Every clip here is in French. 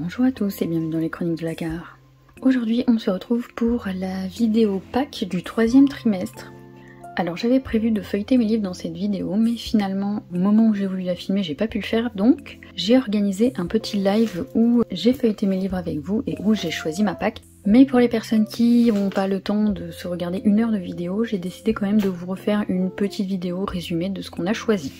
Bonjour à tous et bienvenue dans les chroniques de la gare. Aujourd'hui on se retrouve pour la vidéo Pâques du 3e trimestre. Alors j'avais prévu de feuilleter mes livres dans cette vidéo, mais finalement au moment où j'ai voulu la filmer j'ai pas pu le faire, donc j'ai organisé un petit live où j'ai feuilleté mes livres avec vous et où j'ai choisi ma Pâques. Mais pour les personnes qui n'ont pas le temps de se regarder 1 heure de vidéo, j'ai décidé quand même de vous refaire une petite vidéo résumée de ce qu'on a choisi.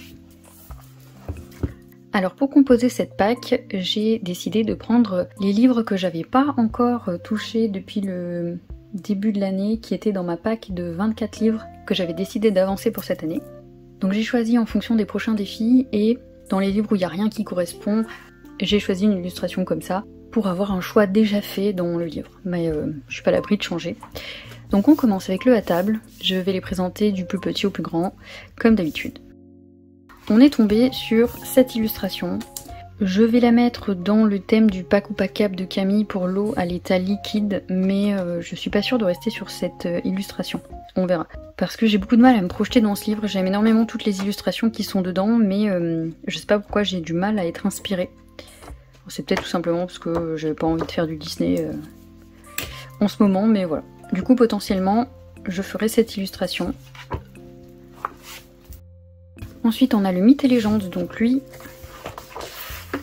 Alors pour composer cette Pâques, j'ai décidé de prendre les livres que j'avais pas encore touchés depuis le début de l'année, qui étaient dans ma Pâques de 24 livres que j'avais décidé d'avancer pour cette année. Donc j'ai choisi en fonction des prochains défis, et dans les livres où il n'y a rien qui correspond, j'ai choisi une illustration comme ça, pour avoir un choix déjà fait dans le livre. Mais je suis pas à l'abri de changer. Donc on commence avec le à table, je vais les présenter du plus petit au plus grand, comme d'habitude. On est tombé sur cette illustration. Je vais la mettre dans le thème du pack ou pack cap de Camille pour l'eau à l'état liquide, mais je suis pas sûre de rester sur cette illustration. On verra. Parce que j'ai beaucoup de mal à me projeter dans ce livre, j'aime énormément toutes les illustrations qui sont dedans, mais je sais pas pourquoi j'ai du mal à être inspirée. C'est peut-être tout simplement parce que j'avais pas envie de faire du Disney en ce moment, mais voilà. Du coup, potentiellement, je ferai cette illustration. Ensuite, on a le mythe et légende, donc lui,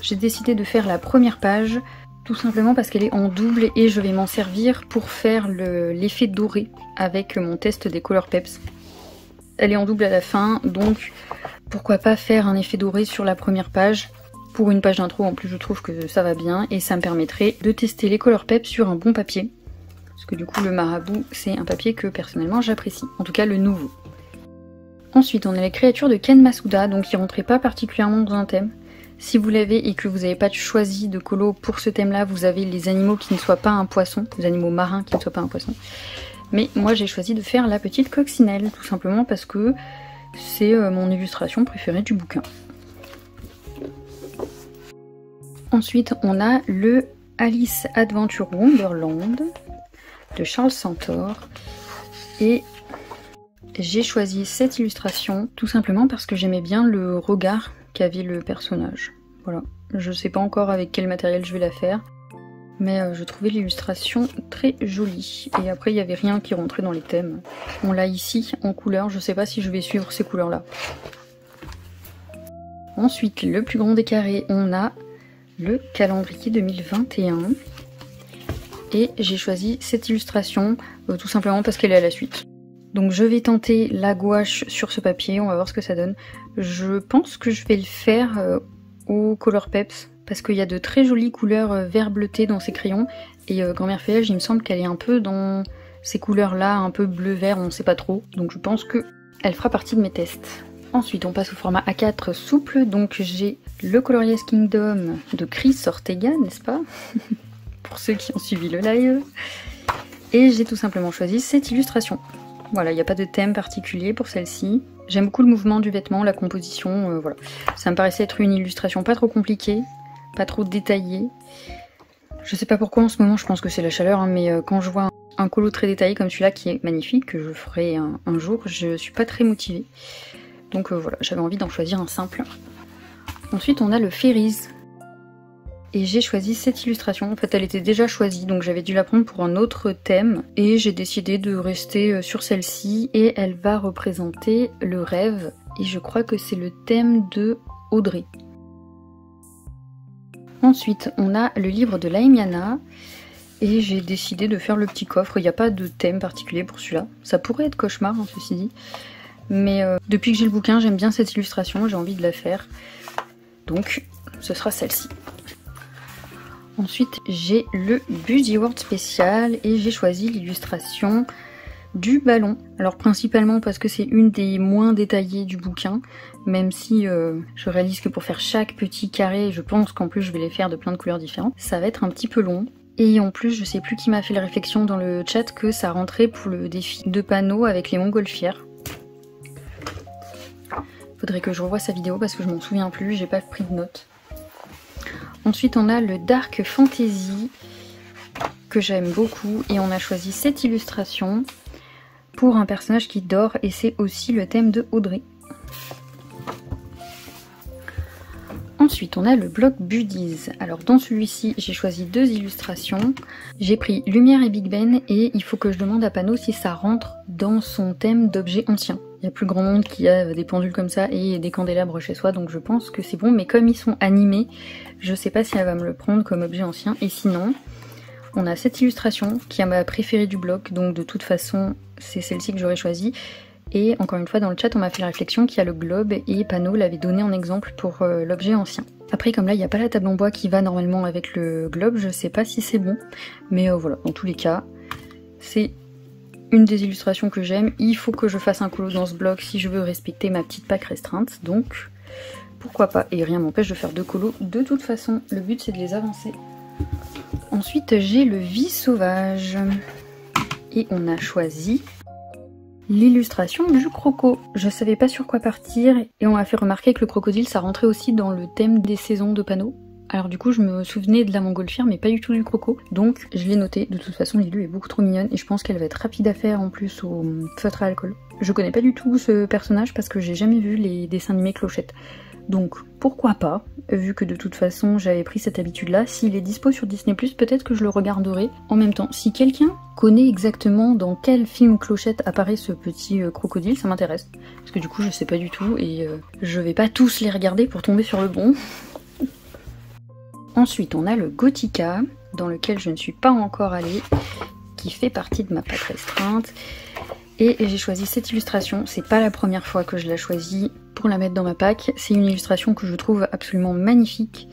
j'ai décidé de faire la première page, tout simplement parce qu'elle est en double et je vais m'en servir pour faire l'effet doré avec mon test des Color Peps. Elle est en double à la fin, donc pourquoi pas faire un effet doré sur la première page. Pour une page d'intro, en plus je trouve que ça va bien et ça me permettrait de tester les Color Peps sur un bon papier. Parce que du coup le marabout, c'est un papier que personnellement j'apprécie, en tout cas le nouveau. Ensuite, on a les créatures de Ken Masuda, donc qui ne rentraient pas particulièrement dans un thème. Si vous l'avez et que vous n'avez pas choisi de colo pour ce thème-là, vous avez les animaux qui ne soient pas un poisson, les animaux marins qui ne soient pas un poisson. Mais moi, j'ai choisi de faire la petite coccinelle, tout simplement parce que c'est mon illustration préférée du bouquin. Ensuite, on a le Alice Adventure Wonderland de Charles Santor. Et j'ai choisi cette illustration tout simplement parce que j'aimais bien le regard qu'avait le personnage. Voilà, je sais pas encore avec quel matériel je vais la faire, mais je trouvais l'illustration très jolie. Et après il n'y avait rien qui rentrait dans les thèmes. On l'a ici en couleur, je sais pas si je vais suivre ces couleurs là. Ensuite, le plus grand des carrés, on a le calendrier 2021. Et j'ai choisi cette illustration tout simplement parce qu'elle est à la suite. Donc je vais tenter la gouache sur ce papier, on va voir ce que ça donne. Je pense que je vais le faire au Color Peps, parce qu'il y a de très jolies couleurs vert bleuté dans ces crayons. Et Grand-mère Feuillage, il me semble qu'elle est un peu dans ces couleurs-là, un peu bleu-vert, on ne sait pas trop. Donc je pense qu'elle fera partie de mes tests. Ensuite on passe au format A4 souple, donc j'ai le Colorious Kingdom de Chris Ortega, n'est-ce pas? Pour ceux qui ont suivi le live. Et j'ai tout simplement choisi cette illustration. Voilà, il n'y a pas de thème particulier pour celle-ci. J'aime beaucoup le mouvement du vêtement, la composition, voilà. Ça me paraissait être une illustration pas trop compliquée, pas trop détaillée. Je sais pas pourquoi en ce moment, je pense que c'est la chaleur, hein, mais quand je vois un colo très détaillé comme celui-là qui est magnifique, que je ferai un jour, je suis pas très motivée. Donc voilà, j'avais envie d'en choisir un simple. Ensuite, on a le Fairies. Et j'ai choisi cette illustration, en fait elle était déjà choisie, donc j'avais dû la prendre pour un autre thème. Et j'ai décidé de rester sur celle-ci, et elle va représenter le rêve. Et je crois que c'est le thème de Audrey. Ensuite, on a le livre de Laimiana. Et j'ai décidé de faire le petit coffre, il n'y a pas de thème particulier pour celui-là. Ça pourrait être cauchemar, hein, ceci dit. Mais depuis que j'ai le bouquin, j'aime bien cette illustration, j'ai envie de la faire. Donc, ce sera celle-ci. Ensuite, j'ai le Buzzy World spécial et j'ai choisi l'illustration du ballon. Alors principalement parce que c'est une des moins détaillées du bouquin, même si je réalise que pour faire chaque petit carré, je pense qu'en plus je vais les faire de plein de couleurs différentes, ça va être un petit peu long. Et en plus, je sais plus qui m'a fait la réflexion dans le chat que ça rentrait pour le défi de panneaux avec les montgolfières. Faudrait que je revoie sa vidéo parce que je m'en souviens plus, j'ai pas pris de notes. Ensuite on a le Dark Fantasy que j'aime beaucoup et on a choisi cette illustration pour un personnage qui dort et c'est aussi le thème de Audrey. Ensuite, on a le bloc Buddies. Alors dans celui-ci, j'ai choisi 2 illustrations. J'ai pris Lumière et Big Ben et il faut que je demande à Pano si ça rentre dans son thème d'objets anciens. Il y a plus grand monde qui a des pendules comme ça et des candélabres chez soi, donc je pense que c'est bon. Mais comme ils sont animés, je sais pas si elle va me le prendre comme objet ancien. Et sinon, on a cette illustration qui est ma préférée du bloc, donc de toute façon, c'est celle-ci que j'aurais choisie. Et encore une fois, dans le chat, on m'a fait la réflexion qu'il y a le globe et Pano l'avait donné en exemple pour l'objet ancien. Après, comme là, il n'y a pas la table en bois qui va normalement avec le globe, je sais pas si c'est bon. Mais voilà, dans tous les cas, c'est une des illustrations que j'aime. Il faut que je fasse un colo dans ce bloc si je veux respecter ma petite pack restreinte. Donc, pourquoi pas. Et rien m'empêche de faire 2 colos. De toute façon, le but, c'est de les avancer. Ensuite, j'ai le Vie sauvage. Et on a choisi l'illustration du croco. Je savais pas sur quoi partir et on m'a fait remarquer que le crocodile ça rentrait aussi dans le thème des saisons de Pano. Alors du coup je me souvenais de la montgolfière mais pas du tout du croco. Donc je l'ai noté. De toute façon Lilou est beaucoup trop mignonne et je pense qu'elle va être rapide à faire en plus au feutre à alcool. Je connais pas du tout ce personnage parce que j'ai jamais vu les dessins animés Clochette. Donc pourquoi pas, vu que de toute façon j'avais pris cette habitude là, s'il est dispo sur Disney+, peut-être que je le regarderai en même temps. Si quelqu'un connaît exactement dans quel film Clochette apparaît ce petit crocodile, ça m'intéresse. Parce que du coup je sais pas du tout et je vais pas tous les regarder pour tomber sur le bon. Ensuite on a le Gothica, dans lequel je ne suis pas encore allée, qui fait partie de ma pack restreinte. Et j'ai choisi cette illustration, c'est pas la première fois que je la choisis pour la mettre dans ma pack, c'est une illustration que je trouve absolument magnifique.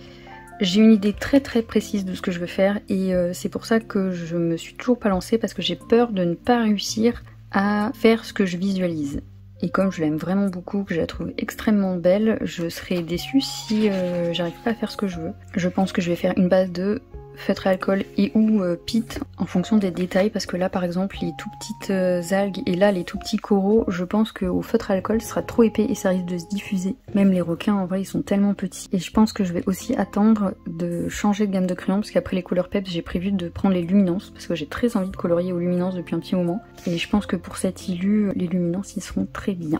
J'ai une idée très précise de ce que je veux faire et c'est pour ça que je me suis toujours pas lancée parce que j'ai peur de ne pas réussir à faire ce que je visualise. Et comme je l'aime vraiment beaucoup, que je la trouve extrêmement belle, je serais déçue si j'arrive pas à faire ce que je veux. Je pense que je vais faire une base de feutre à alcool et ou pit en fonction des détails parce que là par exemple les tout petites algues et là les tout petits coraux, je pense qu'au feutre à alcool ce sera trop épais et ça risque de se diffuser. Même les requins en vrai ils sont tellement petits. Et je pense que je vais aussi attendre de changer de gamme de crayons parce qu'après les couleurs peps j'ai prévu de prendre les luminances parce que j'ai très envie de colorier aux luminances depuis un petit moment. Et je pense que pour cette illu, les luminances ils seront très bien.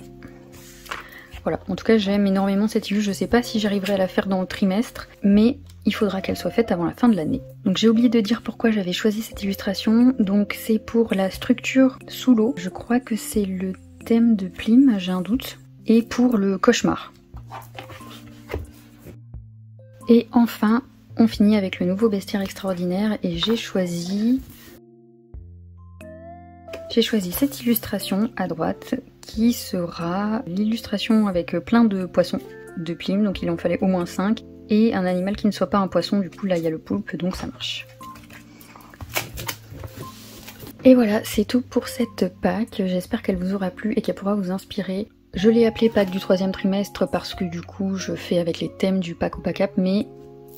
Voilà, en tout cas j'aime énormément cette illu, je sais pas si j'arriverai à la faire dans le trimestre, mais il faudra qu'elle soit faite avant la fin de l'année. Donc j'ai oublié de dire pourquoi j'avais choisi cette illustration, donc c'est pour la structure sous l'eau, je crois que c'est le thème de Plim, j'ai un doute, et pour le cauchemar. Et enfin, on finit avec le nouveau bestiaire extraordinaire et j'ai choisi cette illustration à droite qui sera l'illustration avec plein de poissons de Plim, donc il en fallait au moins 5, et un animal qui ne soit pas un poisson, du coup là il y a le poulpe, donc ça marche. Et voilà, c'est tout pour cette pack, j'espère qu'elle vous aura plu et qu'elle pourra vous inspirer. Je l'ai appelée pack du 3e trimestre parce que du coup je fais avec les thèmes du pack au pack up, mais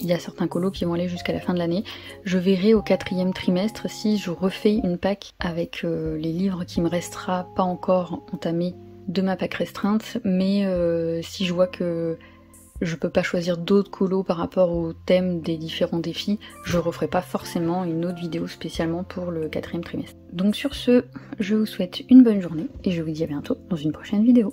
il y a certains colos qui vont aller jusqu'à la fin de l'année. Je verrai au 4e trimestre si je refais une pack avec les livres qui me restera pas encore entamés de ma pack restreinte, mais si je vois que je peux pas choisir d'autres colos par rapport au thème des différents défis, je referai pas forcément une autre vidéo spécialement pour le 4e trimestre. Donc sur ce, je vous souhaite une bonne journée et je vous dis à bientôt dans une prochaine vidéo.